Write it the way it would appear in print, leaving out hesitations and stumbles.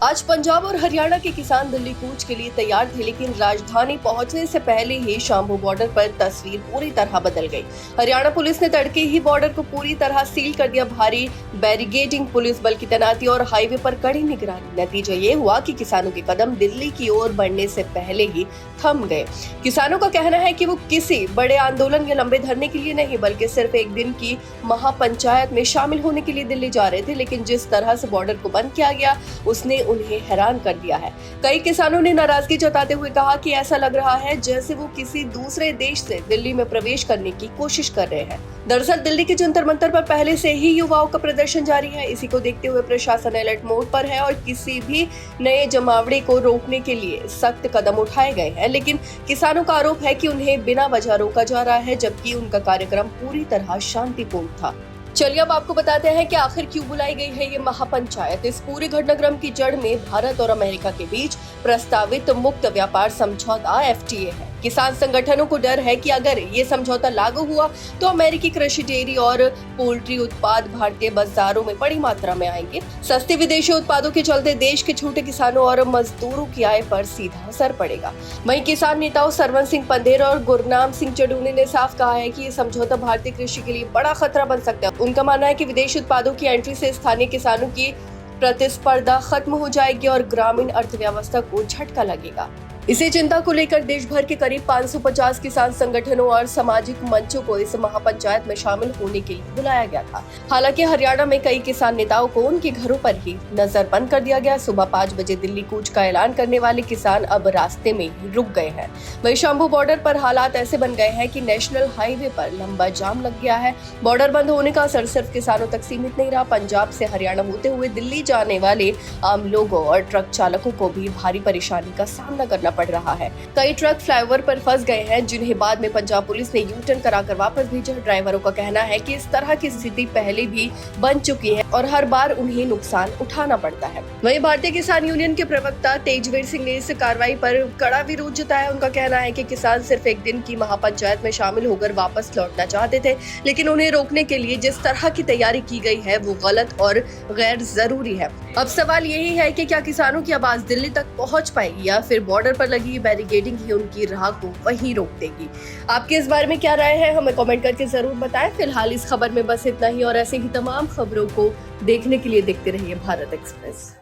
आज पंजाब और हरियाणा के किसान दिल्ली कूच के लिए तैयार थे, लेकिन राजधानी पहुंचने से पहले ही शांभू बॉर्डर पर तस्वीर पूरी तरह बदल गई। हरियाणा पुलिस ने तड़के ही बॉर्डर को पूरी तरह सील कर दिया। भारी बैरिकेडिंग, पुलिस बल की तैनाती और हाईवे पर कड़ी निगरानी। नतीजा ये हुआ कि किसानों के कदम दिल्ली की ओर बढ़ने से पहले ही थम गए। किसानों का कहना है कि वो किसी बड़े आंदोलन या लंबे धरने के लिए नहीं, बल्कि सिर्फ एक दिन की महापंचायत में शामिल होने के लिए दिल्ली जा रहे थे। लेकिन जिस तरह से बॉर्डर को बंद किया गया, उसने उन्हें हैरान कर दिया है। कई किसानों ने नाराजगी जताते हुए कहा कि ऐसा लग रहा है जैसे वो किसी दूसरे देश से दिल्ली में प्रवेश करने की कोशिश कर रहे हैं। दरअसल दिल्ली के जंतर मंतर पर पहले से ही युवाओं का प्रदर्शन जारी है। इसी को देखते हुए प्रशासन अलर्ट मोड पर है और किसी भी नए जमावड़े को रोकने के लिए सख्त कदम उठाए गए हैं। लेकिन किसानों का आरोप है कि उन्हें बिना वजह रोका जा रहा है, जबकि उनका कार्यक्रम पूरी तरह शांतिपूर्ण था। चलिए अब आपको बताते हैं कि आखिर क्यों बुलाई गई है ये महापंचायत। इस पूरे घटनाक्रम की जड़ में भारत और अमेरिका के बीच प्रस्तावित मुक्त व्यापार समझौता FTA है। किसान संगठनों को डर है कि अगर ये समझौता लागू हुआ तो अमेरिकी कृषि, डेयरी और पोल्ट्री उत्पाद भारतीय बाजारों में बड़ी मात्रा में आएंगे। सस्ते विदेशी उत्पादों के चलते देश के छोटे किसानों और मजदूरों की आय पर सीधा असर पड़ेगा। वहीं किसान नेताओं सरवन सिंह पंधेर और गुरनाम सिंह चडूने ने साफ कहा है कि ये समझौता भारतीय कृषि के लिए बड़ा खतरा बन सकता है। उनका मानना है कि विदेशी उत्पादों की एंट्री से स्थानीय किसानों की प्रतिस्पर्धा खत्म हो जाएगी और ग्रामीण अर्थव्यवस्था को झटका लगेगा। इसी चिंता को लेकर देश भर के करीब 550 किसान संगठनों और सामाजिक मंचों को इस महापंचायत में शामिल होने के लिए बुलाया गया था। हालांकि हरियाणा में कई किसान नेताओं को उनके घरों पर ही नजरबंद कर दिया गया। सुबह 5 बजे दिल्ली कूच का ऐलान करने वाले किसान अब रास्ते में ही रुक गए हैं। वहीं शांभू बॉर्डर पर हालात ऐसे बन गए हैं कि नेशनल हाईवे पर लंबा जाम लग गया है। बॉर्डर बंद होने का असर सिर्फ किसानों तक सीमित नहीं रहा। पंजाब से हरियाणा होते हुए दिल्ली जाने वाले आम लोगों और ट्रक चालकों को भी भारी परेशानी का सामना करना पड़ रहा है। कई ट्रक फ्लाईओवर पर फंस गए हैं, जिन्हें बाद में पंजाब पुलिस ने यू-टर्न कराकर वापस भेजा। ड्राइवरों का कहना है कि इस तरह की स्थिति पहले भी बन चुकी है और हर बार उन्हें नुकसान उठाना पड़ता है। वहीं भारतीय किसान यूनियन के प्रवक्ता तेजवीर सिंह ने इस कार्रवाई पर कड़ा विरोध जताया। उनका कहना है कि किसान सिर्फ एक दिन की महापंचायत में शामिल होकर वापस लौटना चाहते थे, लेकिन उन्हें रोकने के लिए जिस तरह की तैयारी की गई है वो गलत और गैर जरूरी है। अब सवाल यही है कि क्या किसानों की आवाज दिल्ली तक पहुंच पाएगी या फिर बॉर्डर पर लगी बैरिकेडिंग ही उनकी राह को वहीं रोक देगी। आपके इस बारे में क्या राय है, हमें कमेंट करके जरूर बताएं। फिलहाल इस खबर में बस इतना ही और ऐसे ही तमाम खबरों को देखने के लिए देखते रहिए भारत एक्सप्रेस।